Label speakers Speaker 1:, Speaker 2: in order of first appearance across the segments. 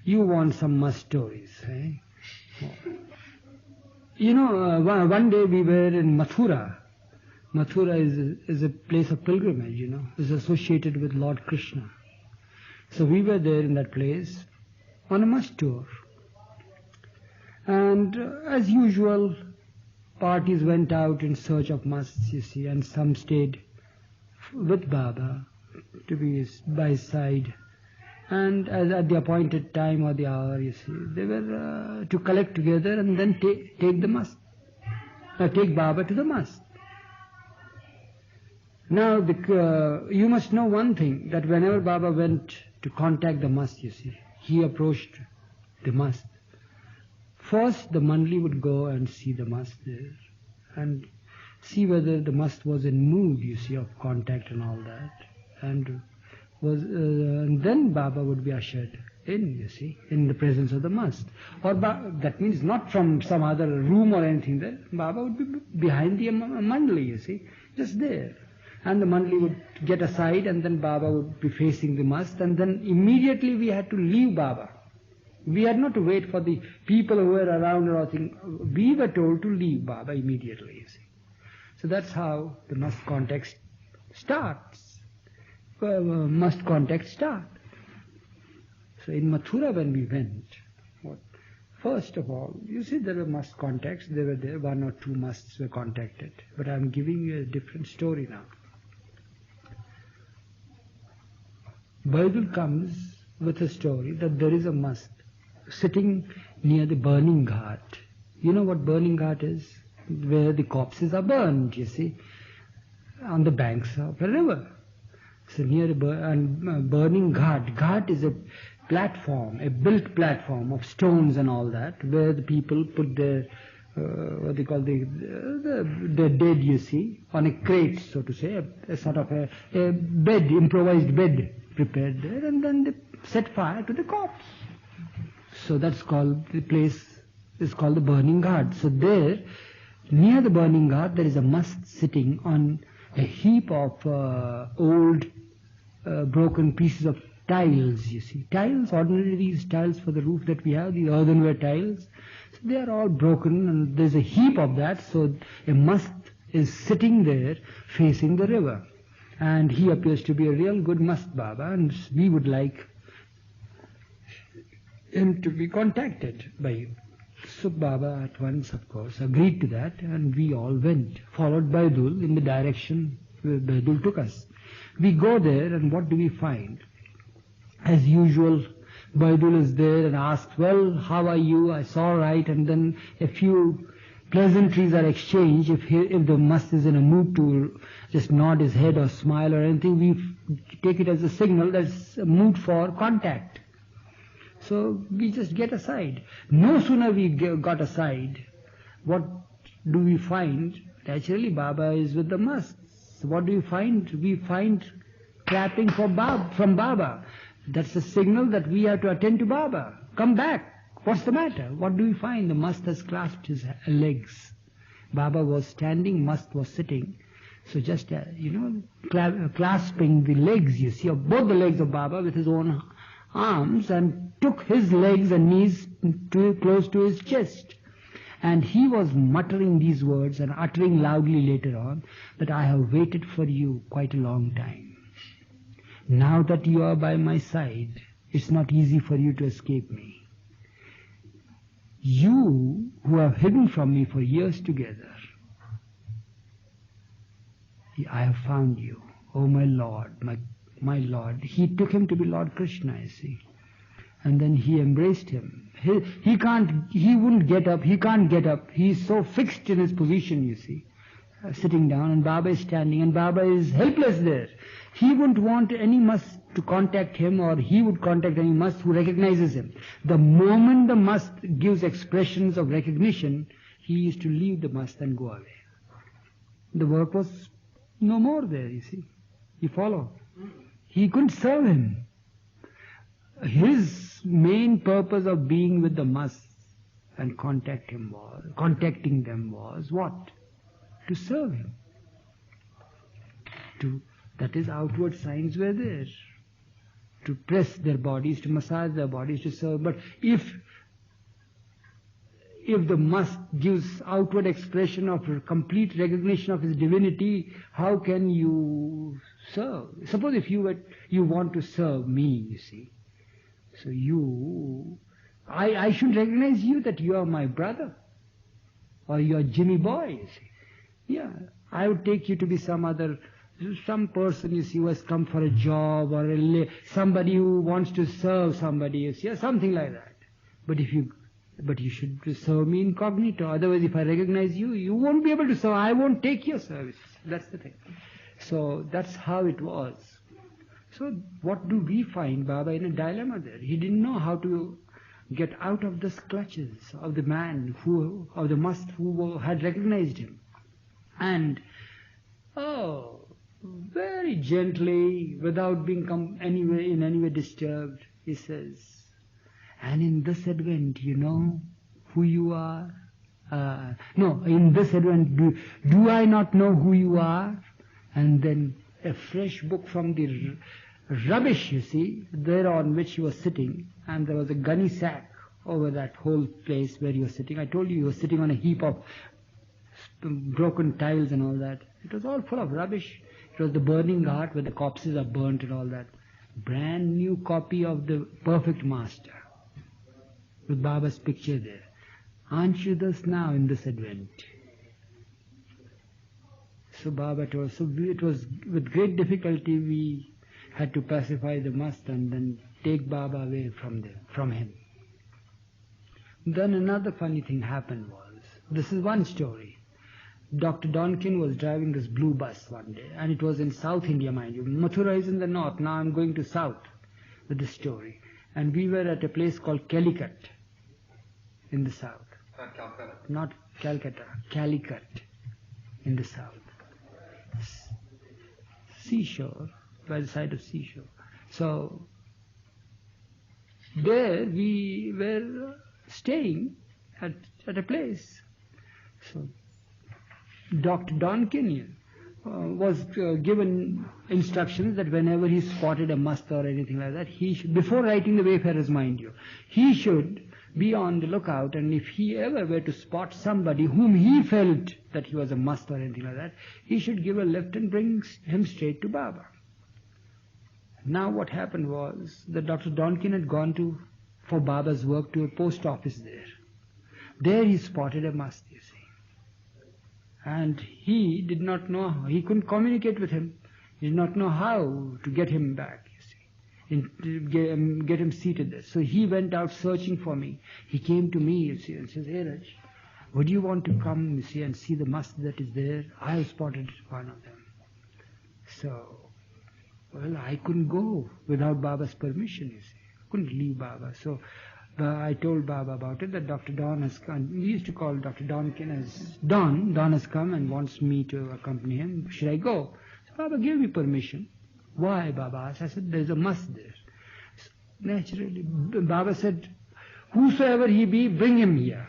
Speaker 1: You want some Mast Stories, eh? You know, one day we were in Mathura. Mathura is a place of pilgrimage, you know, is associated with Lord Krishna. So we were there in that place on a Mast tour. And as usual, parties went out in search of musts, you see, and some stayed with Baba to be by his side. And as at the appointed time or the hour, you see, they were to collect together and then take the mast, take Baba to the mast. Now, you must know one thing, that whenever Baba went to contact the mast, you see, he approached the mast. First, the Mandli would go and see the mast there and see whether the mast was in mood, you see, of contact and all that. And then Baba would be ushered in, you see, in the presence of the mast. Or that means not from some other room or anything there. Baba would be behind the Mandli, you see, just there. And the Mandli would get aside and then Baba would be facing the mast, and then immediately we had to leave Baba. We had not to wait for the people who were around or anything. We were told to leave Baba immediately, you see. So that's how the must contact starts. Must contact start. So in Mathura when we went, first of all, you see there were must contacts. There were there, one or two musts were contacted. But I'm giving you a different story now. Bible comes with a story that there is a must sitting near the burning ghat. You know what burning ghat is? Where the corpses are burned, you see, on the banks of a river. So near a burning ghat. Ghat is a platform, a built platform of stones and all that, where the people put their, what they call the dead, you see, on a crate, so to say, a sort of a bed, improvised bed prepared there, and then they set fire to the corpse. So that's called, the place is called the burning ghat. So there, near the burning ghat, there is a mast sitting on a heap of old broken pieces of tiles, you see. Tiles, ordinarily these tiles for the roof that we have, these earthenware tiles, so they are all broken and there's a heap of that, so a mast is sitting there facing the river. And he appears to be a real good mast Baba, and we would like him to be contacted by you. So Baba at once, of course, agreed to that, and we all went, followed by Baidul in the direction where Baidul took us. We go there, and what do we find? As usual, Baidul is there and asks, well, how are you? I saw right, and then a few pleasantries are exchanged. If the mast is in a mood to just nod his head or smile or anything, we take it as a signal that's a mood for contact. So we just get aside. No sooner we got aside, what do we find? Naturally, Baba is with the mast. So what do we find? We find clapping from Baba. That's a signal that we have to attend to Baba. Come back. What's the matter? What do we find? The mast has clasped his legs. Baba was standing, mast was sitting. So just, clasping the legs, you see, of both the legs of Baba with his own arms, and took his legs and knees close to his chest. And he was muttering these words and uttering loudly later on that I have waited for you quite a long time. Now that you are by my side, it's not easy for you to escape me. You who have hidden from me for years together, I have found you. Oh my Lord, my Lord. He took him to be Lord Krishna, you see. And then he embraced him. He wouldn't get up, he can't get up. He's so fixed in his position, you see. Sitting down, and Baba is standing, and Baba is helpless there. He wouldn't want any must to contact him, or he would contact any must who recognizes him. The moment the must gives expressions of recognition, he used to leave the must and go away. The work was no more there, you see. You follow? He couldn't serve him. His main purpose of being with the must and contacting them was what? To serve him. That is, outward signs were there. to press their bodies, to massage their bodies, to serve. But if the must gives outward expression of complete recognition of his divinity, how can you serve? Suppose if you want to serve me, you see. So I should recognize you that you are my brother, or you are Jimmy boy, you see. Yeah, I would take you to be some person, you see, who has come for a job, or somebody who wants to serve somebody, you see, or something like that. But you should serve me incognito. Otherwise, if I recognize you, you won't be able to serve. I won't take your service. That's the thing. So that's how it was. So what do we find Baba in a dilemma there? He didn't know how to get out of the clutches of the man of the must who had recognized him. And, very gently, without being in any way disturbed, he says, and in this advent, you know who you are? No, in this advent, do I not know who you are? And then a fresh book from the rubbish, you see, there on which he was sitting, and there was a gunny sack over that whole place where he was sitting. I told you he was sitting on a heap of broken tiles and all that. It was all full of rubbish. It was the burning heart where the corpses are burnt and all that. Brand new copy of the Perfect Master with Baba's picture there. Aren't you thus now in this advent? So Baba told, so it was with great difficulty we had to pacify the must and then take Baba away from him. Then another funny thing happened was, this is one story. Dr. Donkin was driving this blue bus one day, and it was in South India, mind you. Mathura is in the north, now I'm going to south with this story. And we were at a place called Calicut in the south.
Speaker 2: Calcutta.
Speaker 1: Not Calcutta, Calicut in the south. Seashore, by the side of seashore. So there we were staying at a place. So Dr. Donkin was given instructions that whenever he spotted a mast or anything like that, he should, before writing the Wayfarer's, mind you, he should be on the lookout, and if he ever were to spot somebody whom he felt that he was a mast or anything like that, he should give a lift and bring him straight to Baba. Now what happened was that Dr. Donkin had gone for Baba's work to a post office there. There he spotted a mast, you see. And he did not know, he couldn't communicate with him. He did not know how to get him back, you see, to get him seated there. So he went out searching for me. He came to me, you see, and says, "Hey Raj, would you want to come, you see, and see the mast that is there? I have spotted one of them." So, well, I couldn't go without Baba's permission, you see. I couldn't leave Baba. So I told Baba about it, that Dr. Don has come. We used to call Dr. Donkin as Don. Don has come and wants me to accompany him. Should I go? So Baba gave me permission. Why, Baba asked. I said, there's a must there. So naturally, Baba said, whosoever he be, bring him here.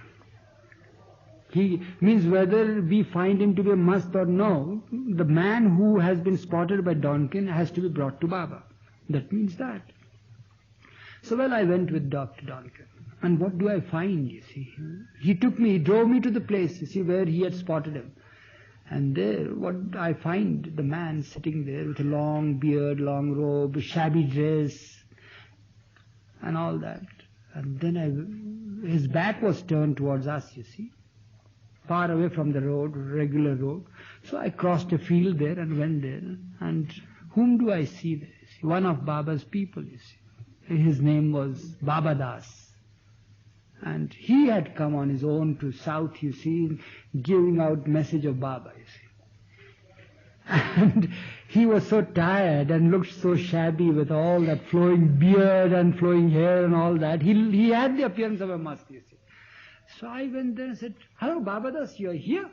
Speaker 1: He means whether we find him to be a must or no, the man who has been spotted by Donkin has to be brought to Baba. That means that. So well, I went with Dr. Donkin. And what do I find, you see? He drove me to the place, you see, where he had spotted him. And there, what I find, the man sitting there with a long beard, long robe, shabby dress, and all that. And then his back was turned towards us, you see, far away from the road, regular road. So I crossed a field there and went there. And whom do I see there? See, one of Baba's people, you see. His name was Baba Das. And he had come on his own to south, you see, giving out message of Baba, you see. And he was so tired and looked so shabby with all that flowing beard and flowing hair and all that. He had the appearance of a must, you see. So I went there and said, "Hello, Baba Das, you are here?"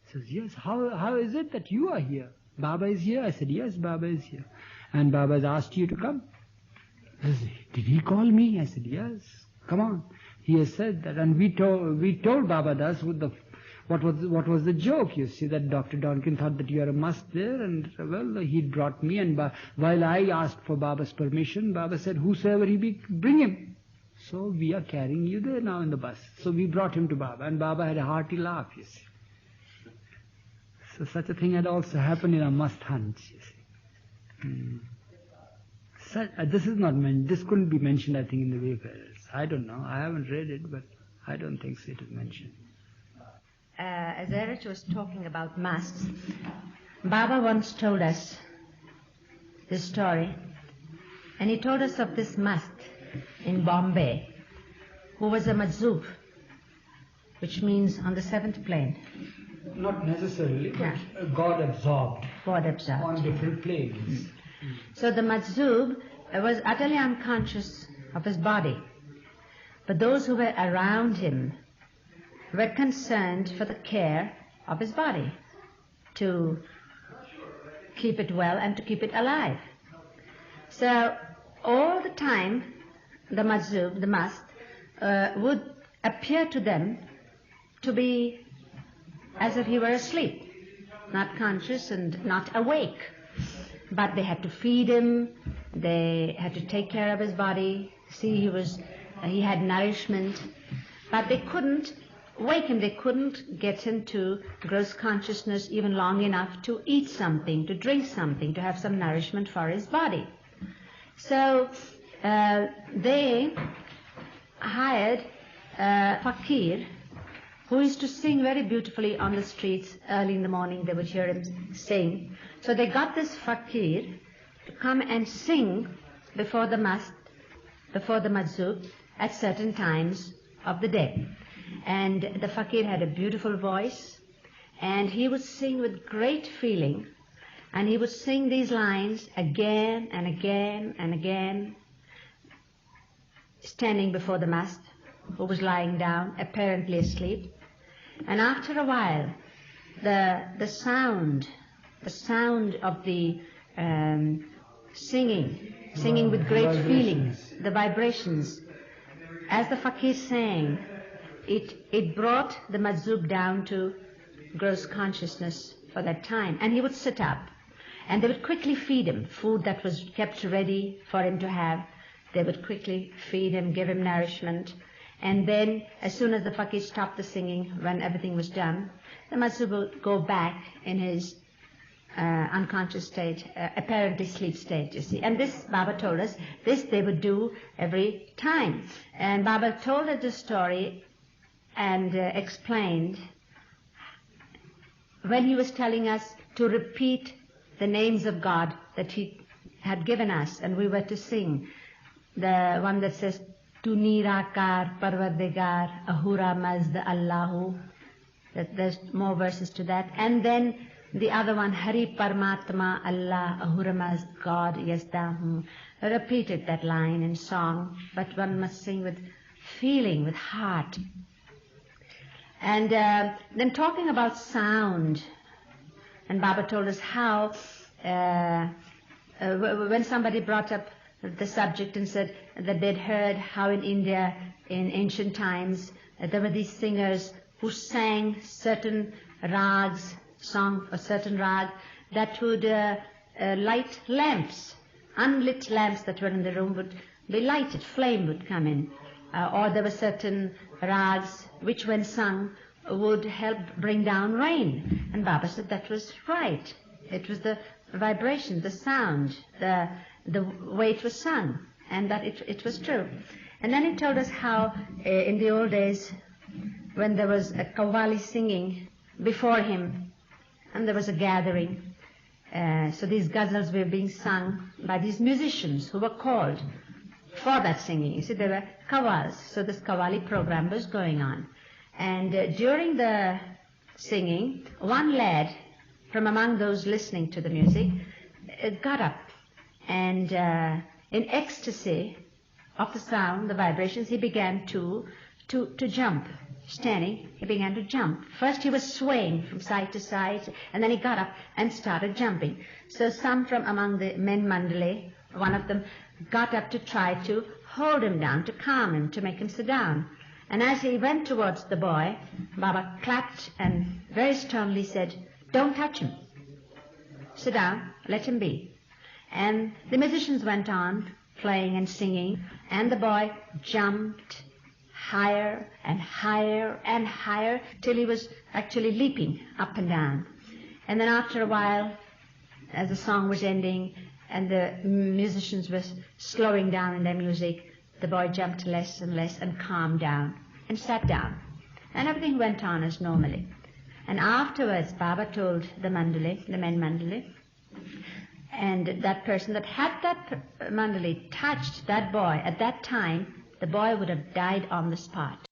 Speaker 1: He says, "Yes, how is it that you are here? Baba is here?" I said, "Yes, Baba is here." "And Baba has asked you to come?" He says, "Did he call me?" I said, "Yes, come on." He has said that, and we told Baba Das what was the joke? You see, that Dr. Donkin thought that you are a must there, and well, he brought me, and while I asked for Baba's permission, Baba said, whosoever he be, bring him. So we are carrying you there now in the bus. So we brought him to Baba, and Baba had a hearty laugh, you see. So such a thing had also happened in a must hunt, you see. This is not mentioned. This couldn't be mentioned, I think, in the Wayfarers. I don't know. I haven't read it, but I don't think so it is mentioned.
Speaker 2: As Erich was talking about masts, Baba once told us this story, and he told us of this mast in Bombay, who was a majzub, which means on the seventh plane.
Speaker 1: Not necessarily, but God absorbed.
Speaker 2: God absorbed.
Speaker 1: On different planes.
Speaker 2: So the majzub was utterly unconscious of his body. But those who were around him were concerned for the care of his body, to keep it well and to keep it alive. So all the time, the majzub, the mast, would appear to them to be as if he were asleep, not conscious and not awake. But they had to feed him, they had to take care of his body, see he had nourishment, but they couldn't wake him, they couldn't get him to gross consciousness even long enough to eat something, to drink something, to have some nourishment for his body. So they hired a fakir who used to sing very beautifully on the streets. Early in the morning they would hear him sing. So they got this fakir to come and sing before the majzub at certain times of the day. And the fakir had a beautiful voice, and he would sing with great feeling, and he would sing these lines again and again and again, standing before the mast, who was lying down, apparently asleep. And after a while, the sound of the singing with great feeling, the vibrations, as the fakir sang, it brought the majzub down to gross consciousness for that time. And he would sit up, and they would quickly feed him food that was kept ready for him to have. They would quickly feed him, give him nourishment. And then, as soon as the fakir stopped the singing, when everything was done, the majzub would go back in his unconscious state, apparently sleep state, you see. And this, Baba told us, this they would do every time. And Baba told us the story and explained when he was telling us to repeat the names of God that he had given us, and we were to sing the one that says, Tu Nirakar Parvardigar Ahura Mazda Allahu. There's more verses to that. And then the other one, Hari Paramatma Allah Ahura Mazd God Yazdahu. Repeated that line in song, but one must sing with feeling, with heart. And then talking about sound, and Baba told us how when somebody brought up the subject and said that they'd heard how in India in ancient times there were these singers who sang certain rags, song a certain rag that would light lamps, unlit lamps that were in the room would be lighted, flame would come in. Or there were certain rags which when sung would help bring down rain. And Baba said that was right. It was the vibration, the sound, the way it was sung, and that it was true. And then he told us how in the old days when there was a qawwali singing before him and there was a gathering, so these ghazals were being sung by these musicians who were called for that singing. You see, there were qawwals, so this qawwali program was going on. And during the singing, one lad from among those listening to the music got up, and in ecstasy of the sound, the vibrations, he began to jump. Standing, he began to jump. First he was swaying from side to side, and then he got up and started jumping. So some from among the men mandale, one of them got up to try to hold him down, to calm him, to make him sit down. And as he went towards the boy, Baba clapped and very sternly said, "Don't touch him. Sit down, let him be." And the musicians went on playing and singing, and the boy jumped higher and higher and higher till he was actually leaping up and down. And then after a while, as the song was ending and the musicians were slowing down in their music, the boy jumped less and less and calmed down and sat down. And everything went on as normally. And afterwards, Baba told the mandali, the men mandali, and that person that had that mandali touched that boy at that time, the boy would have died on the spot.